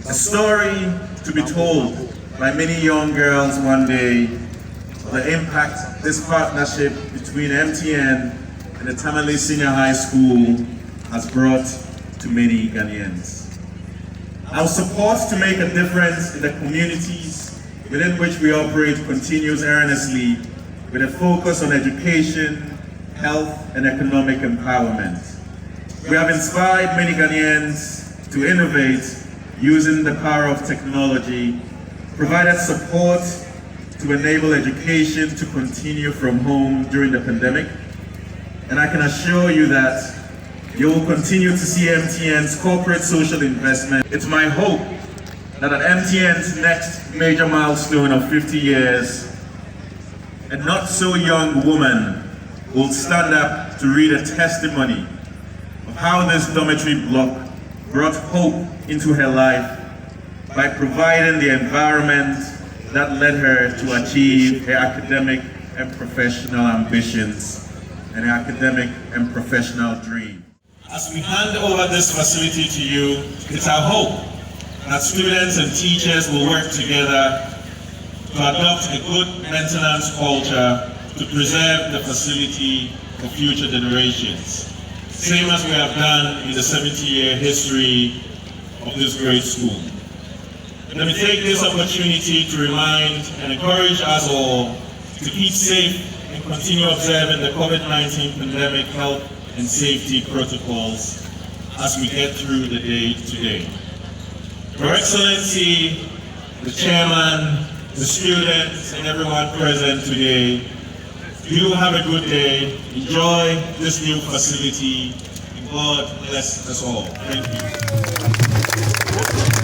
A story to be told by many young girls one day of the impact this partnership between MTN and the Tamale Senior High School has brought to many Ghanaians. Our support to make a difference in the communities within which we operate continues earnestly with a focus on education, health, and economic empowerment. We have inspired many Ghanaians to innovate using the power of technology, provided support to enable education to continue from home during the pandemic, and I can assure you that you will continue to see MTN's corporate social investment. It's my hope that at MTN's next major milestone of 50 years, a not so young woman will stand up to read a testimony of how this dormitory block brought hope into her life by providing the environment that led her to achieve her academic and professional ambitions and her academic and professional dream. As we hand over this facility to you, it's our hope that students and teachers will work together to adopt a good maintenance culture to preserve the facility for future generations, same as we have done in the 70-year history of this great school. Let me take this opportunity to remind and encourage us all to keep safe and continue observing the COVID-19 pandemic health and safety protocols as we get through the day today. Your Excellency, the Chairman, the students, and everyone present today, you have a good day. Enjoy this new facility. And God bless us all. Thank you.